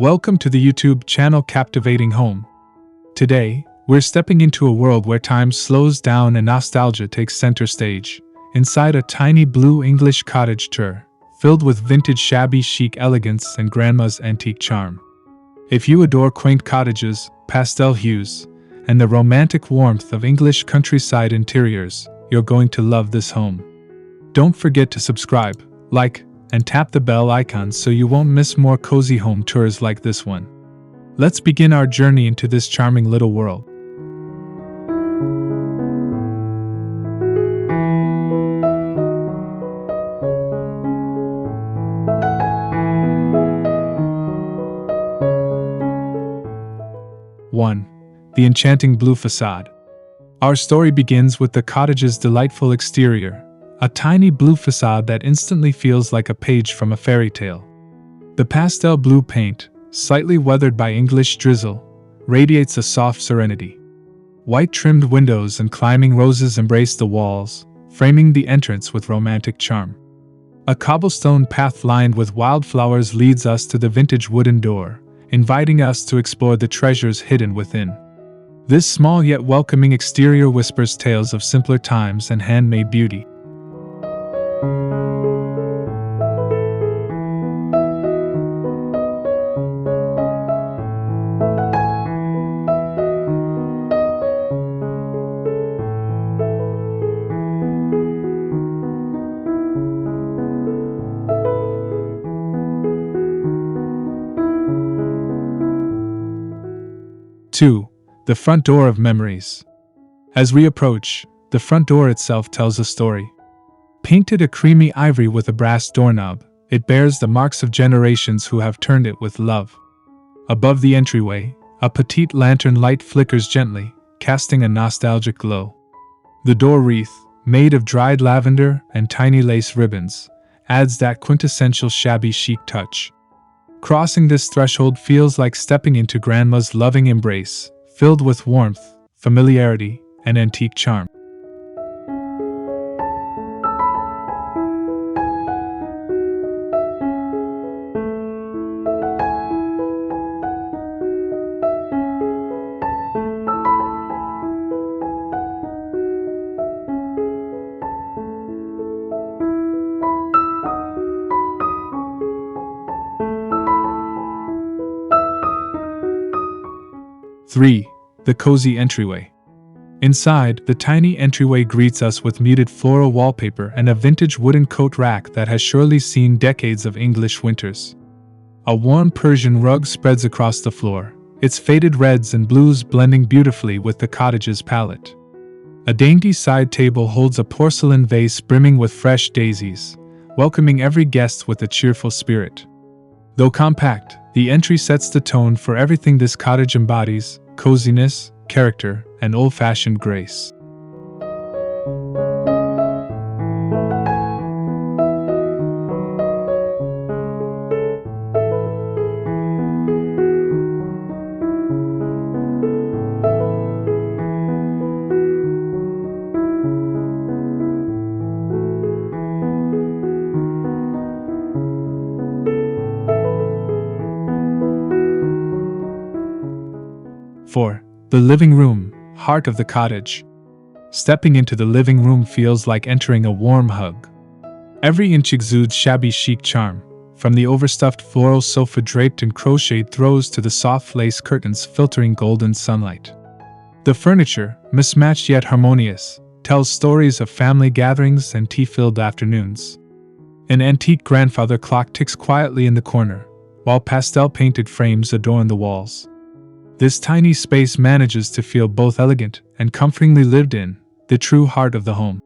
Welcome to the YouTube channel Captivating Home. Today, we're stepping into a world where time slows down and nostalgia takes center stage, inside a tiny blue English cottage tour, filled with vintage shabby chic elegance and grandma's antique charm. If you adore quaint cottages, pastel hues, and the romantic warmth of English countryside interiors, you're going to love this home. Don't forget to subscribe, like, and tap the bell icon so you won't miss more cozy home tours like this one. Let's begin our journey into this charming little world. One, the enchanting blue facade. Our story begins with the cottage's delightful exterior, a tiny blue facade that instantly feels like a page from a fairy tale. The pastel blue paint, slightly weathered by English drizzle, radiates a soft serenity. White trimmed windows and climbing roses embrace the walls, framing the entrance with romantic charm. A cobblestone path lined with wildflowers leads us to the vintage wooden door, inviting us to explore the treasures hidden within. This small yet welcoming exterior whispers tales of simpler times and handmade beauty. 2. The front door of memories. As we approach, the front door itself tells a story. Painted a creamy ivory with a brass doorknob, it bears the marks of generations who have turned it with love. Above the entryway, a petite lantern light flickers gently, casting a nostalgic glow. The door wreath, made of dried lavender and tiny lace ribbons, adds that quintessential shabby chic touch. Crossing this threshold feels like stepping into grandma's loving embrace, filled with warmth, familiarity, and antique charm. Three, the Cozy Entryway. Inside, the tiny entryway greets us with muted floral wallpaper and a vintage wooden coat rack that has surely seen decades of English winters. A warm Persian rug spreads across the floor, its faded reds and blues blending beautifully with the cottage's palette. A dainty side table holds a porcelain vase brimming with fresh daisies, welcoming every guest with a cheerful spirit. Though compact, the entry sets the tone for everything this cottage embodies: coziness, character, and old-fashioned grace. Four, the living room, heart of the cottage. Stepping into the living room feels like entering a warm hug. Every inch exudes shabby chic charm, from the overstuffed floral sofa draped in crocheted throws to the soft lace curtains filtering golden sunlight. The furniture, mismatched yet harmonious, tells stories of family gatherings and tea-filled afternoons. An antique grandfather clock ticks quietly in the corner, while pastel-painted frames adorn the walls. This tiny space manages to feel both elegant and comfortingly lived in, the true heart of the home.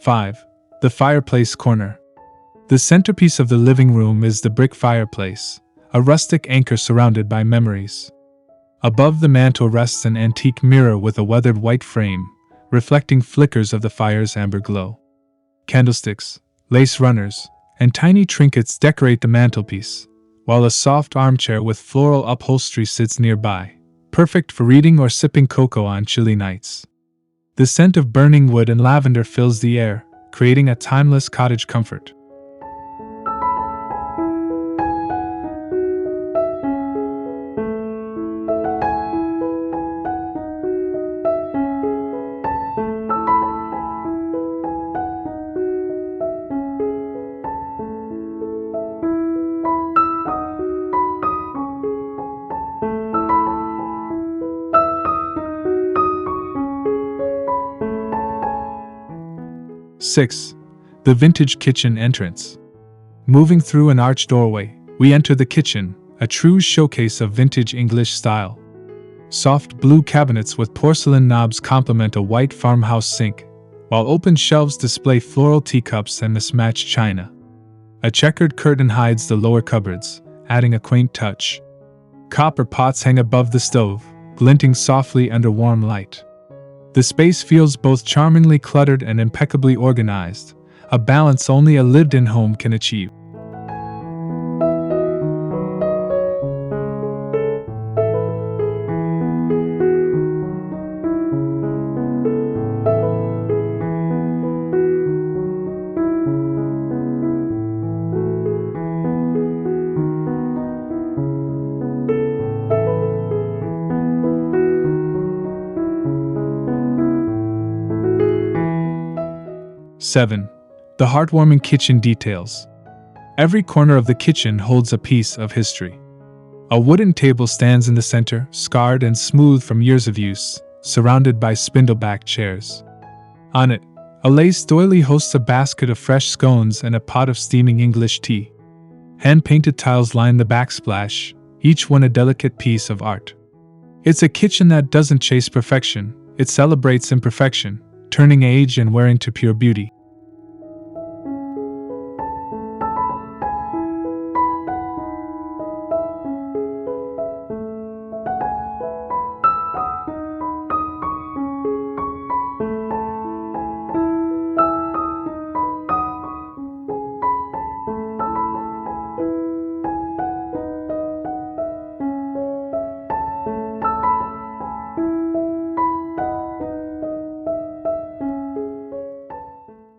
Five, the Fireplace Corner. The centerpiece of the living room is the brick fireplace, a rustic anchor surrounded by memories. Above the mantel rests an antique mirror with a weathered white frame, reflecting flickers of the fire's amber glow. Candlesticks, lace runners, and tiny trinkets decorate the mantelpiece, while a soft armchair with floral upholstery sits nearby, perfect for reading or sipping cocoa on chilly nights. The scent of burning wood and lavender fills the air, creating a timeless cottage comfort. Six. The vintage kitchen entrance. Moving through an arched doorway, we enter the kitchen, a true showcase of vintage English style. Soft blue cabinets with porcelain knobs complement a white farmhouse sink, while open shelves display floral teacups and mismatched china. A checkered curtain hides the lower cupboards, adding a quaint touch. Copper pots hang above the stove, glinting softly under warm light. The space feels both charmingly cluttered and impeccably organized, a balance only a lived-in home can achieve. Seven. The heartwarming kitchen details. Every corner of the kitchen holds a piece of history. A wooden table stands in the center, scarred and smooth from years of use, surrounded by spindle-backed chairs. On it, a lace doily hosts a basket of fresh scones and a pot of steaming English tea. Hand-painted tiles line the backsplash, each one a delicate piece of art. It's a kitchen that doesn't chase perfection, it celebrates imperfection, turning age and wear into pure beauty.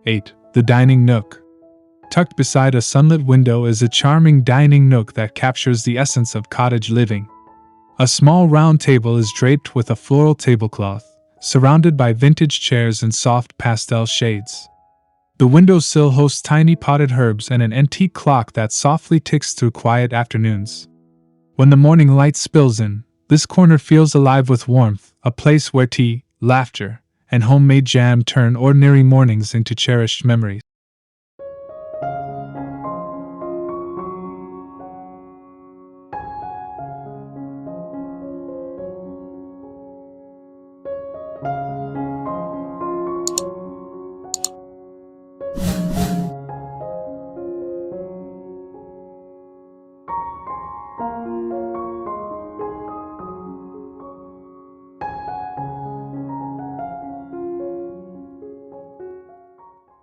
Eight. The Dining Nook. Tucked beside a sunlit window is a charming dining nook that captures the essence of cottage living. A small round table is draped with a floral tablecloth, surrounded by vintage chairs and soft pastel shades. The windowsill hosts tiny potted herbs and an antique clock that softly ticks through quiet afternoons. When the morning light spills in, this corner feels alive with warmth, a place where tea, laughter, and homemade jam turn ordinary mornings into cherished memories.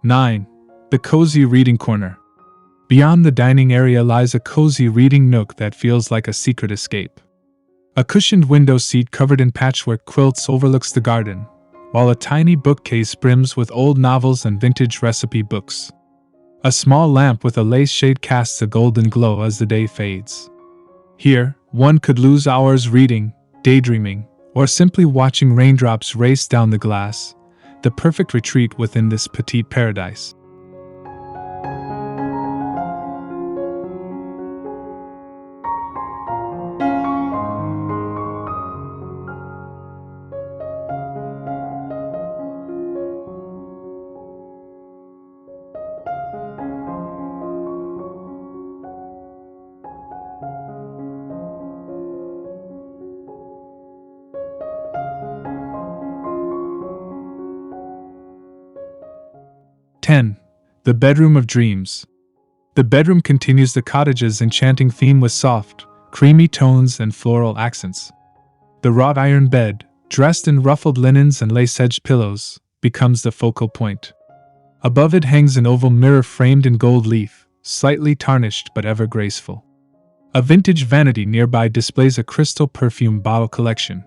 Nine. The Cozy Reading Corner. Beyond the dining area lies a cozy reading nook that feels like a secret escape. A cushioned window seat covered in patchwork quilts overlooks the garden, while a tiny bookcase brims with old novels and vintage recipe books. A small lamp with a lace shade casts a golden glow as the day fades. Here, one could lose hours reading, daydreaming, or simply watching raindrops race down the glass, the perfect retreat within this petite paradise. The Bedroom of Dreams. The bedroom continues the cottage's enchanting theme with soft, creamy tones and floral accents. The wrought iron bed, dressed in ruffled linens and lace-edged pillows, becomes the focal point. Above it hangs an oval mirror framed in gold leaf, slightly tarnished but ever graceful. A vintage vanity nearby displays a crystal perfume bottle collection.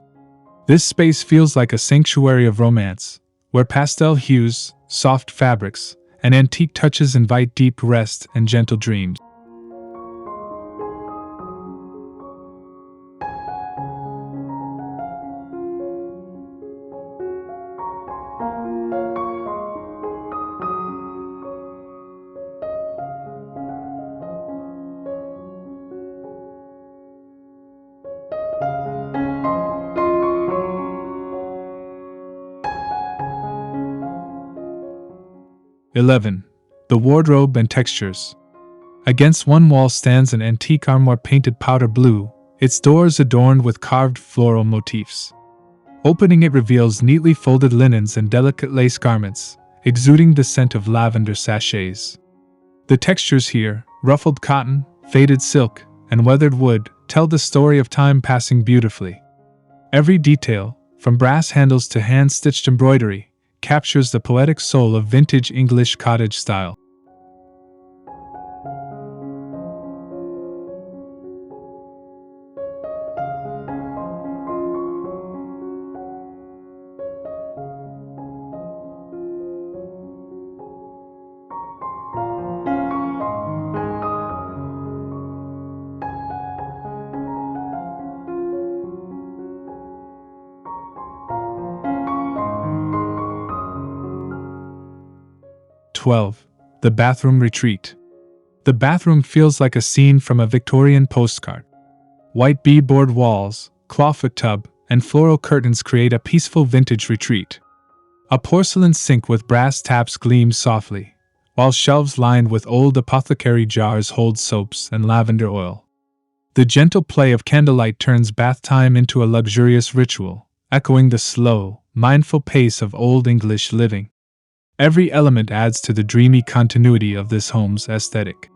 This space feels like a sanctuary of romance, where pastel hues, soft fabrics, and antique touches invite deep rest and gentle dreams. (11) The wardrobe and textures. Against one wall stands an antique armoire painted powder blue, its doors adorned with carved floral motifs. Opening it reveals neatly folded linens and delicate lace garments, exuding the scent of lavender sachets. The textures here, ruffled cotton, faded silk, and weathered wood, tell the story of time passing beautifully. Every detail, from brass handles to hand-stitched embroidery, captures the poetic soul of vintage English cottage style. (12) The bathroom retreat. The bathroom feels like a scene from a Victorian postcard. White beadboard walls, clawfoot tub, and floral curtains create a peaceful vintage retreat. A porcelain sink with brass taps gleams softly, while shelves lined with old apothecary jars hold soaps and lavender oil. The gentle play of candlelight turns bath time into a luxurious ritual, echoing the slow, mindful pace of Old English living. Every element adds to the dreamy continuity of this home's aesthetic.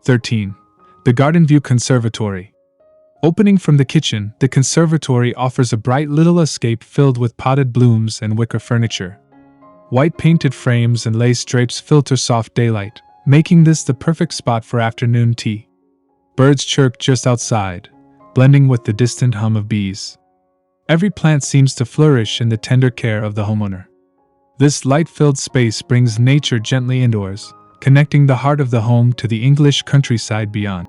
(13) The Garden-View Conservatory. Opening from the kitchen, the conservatory offers a bright little escape filled with potted blooms and wicker furniture. White painted frames and lace drapes filter soft daylight, making this the perfect spot for afternoon tea. Birds chirp just outside, blending with the distant hum of bees. Every plant seems to flourish in the tender care of the homeowner. This light-filled space brings nature gently indoors, connecting the heart of the home to the English countryside beyond.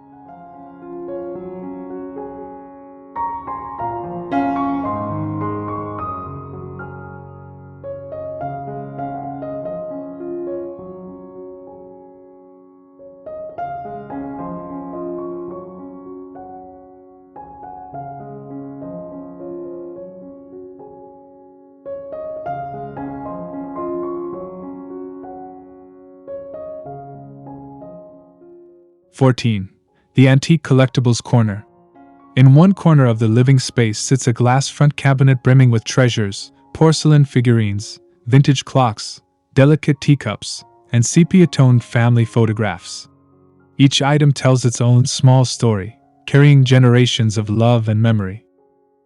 (14) The Antique Collectibles Corner. In one corner of the living space sits a glass front cabinet brimming with treasures, porcelain figurines, vintage clocks, delicate teacups, and sepia-toned family photographs. Each item tells its own small story, carrying generations of love and memory.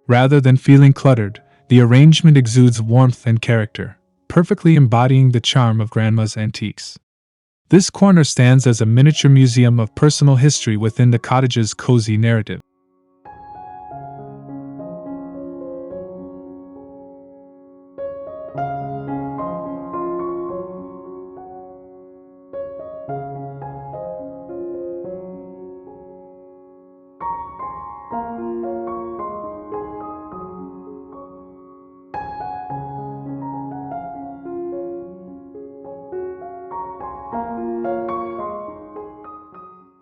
Rather than feeling cluttered, the arrangement exudes warmth and character, perfectly embodying the charm of Grandma's antiques. This corner stands as a miniature museum of personal history within the cottage's cozy narrative.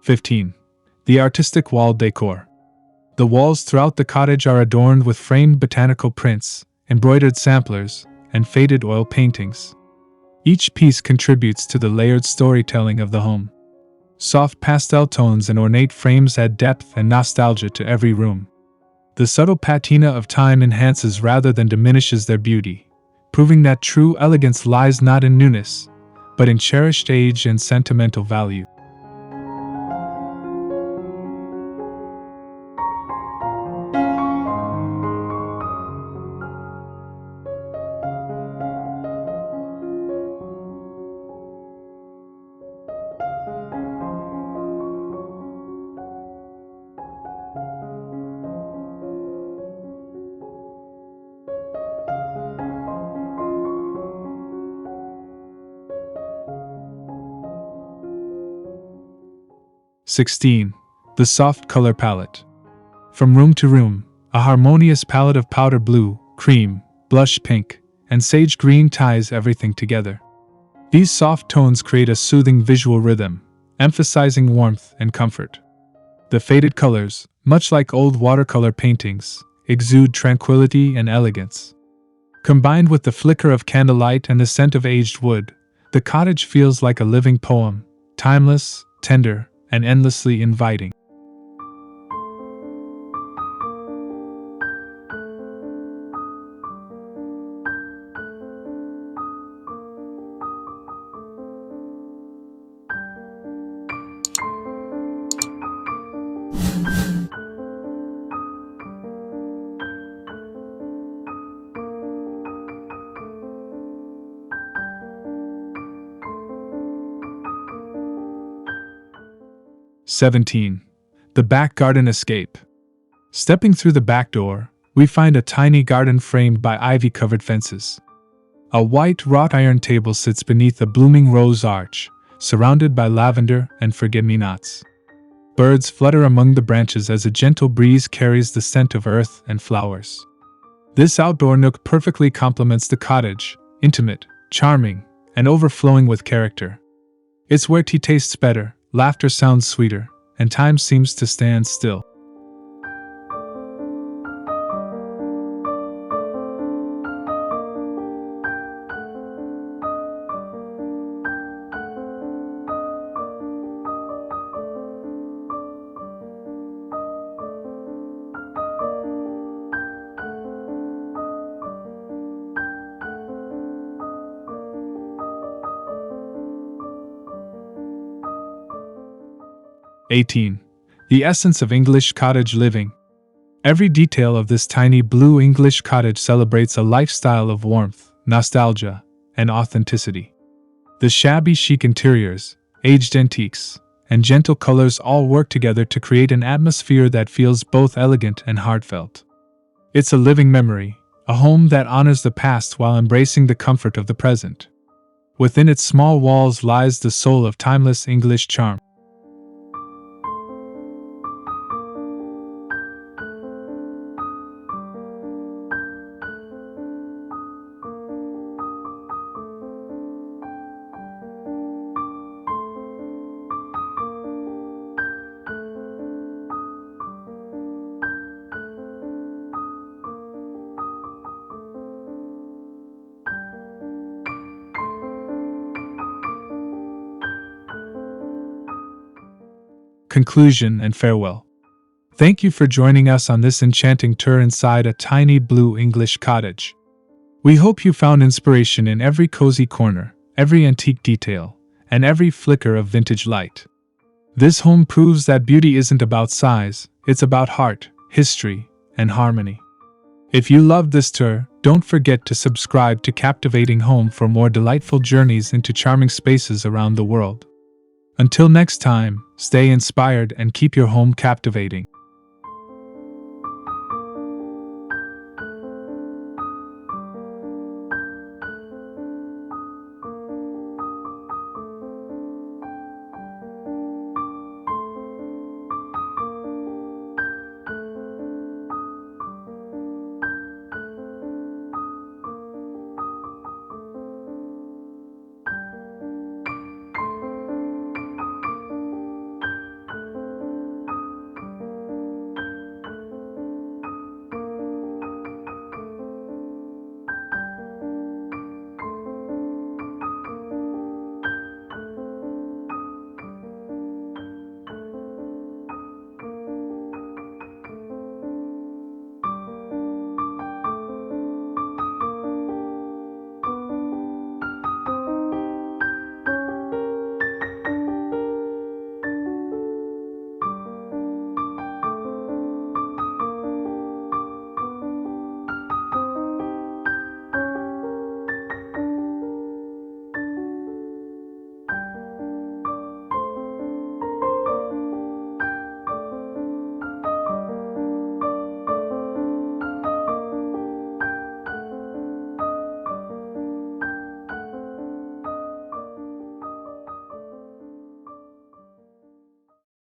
(15) The Artistic Wall Decor. The walls throughout the cottage are adorned with framed botanical prints, embroidered samplers, and faded oil paintings. Each piece contributes to the layered storytelling of the home. Soft pastel tones and ornate frames add depth and nostalgia to every room. The subtle patina of time enhances rather than diminishes their beauty, proving that true elegance lies not in newness, but in cherished age and sentimental value. (16) The soft color palette. From room to room, a harmonious palette of powder blue, cream, blush pink, and sage green ties everything together. These soft tones create a soothing visual rhythm, emphasizing warmth and comfort. The faded colors, much like old watercolor paintings, exude tranquility and elegance. Combined with the flicker of candlelight and the scent of aged wood, the cottage feels like a living poem, timeless, tender, and endlessly inviting. (17) The back garden escape. Stepping through the back door, we find a tiny garden framed by ivy-covered fences. A white wrought iron table sits beneath a blooming rose arch, surrounded by lavender and forget-me-nots. Birds flutter among the branches as a gentle breeze carries the scent of earth and flowers. This outdoor nook perfectly complements the cottage, intimate, charming, and overflowing with character. It's where tea tastes better, laughter sounds sweeter, and time seems to stand still. (18) The essence of English cottage living. Every detail of this tiny blue English cottage celebrates a lifestyle of warmth, nostalgia, and authenticity. The shabby chic interiors, aged antiques, and gentle colors all work together to create an atmosphere that feels both elegant and heartfelt. It's a living memory, a home that honors the past while embracing the comfort of the present. Within its small walls lies the soul of timeless English charm. Conclusion and farewell. Thank you for joining us on this enchanting tour inside a tiny blue English cottage. We hope you found inspiration in every cozy corner, every antique detail, and every flicker of vintage light. This home proves that beauty isn't about size, it's about heart, history, and harmony. If you loved this tour, don't forget to subscribe to Captivating Home for more delightful journeys into charming spaces around the world. Until next time, stay inspired and keep your home captivating.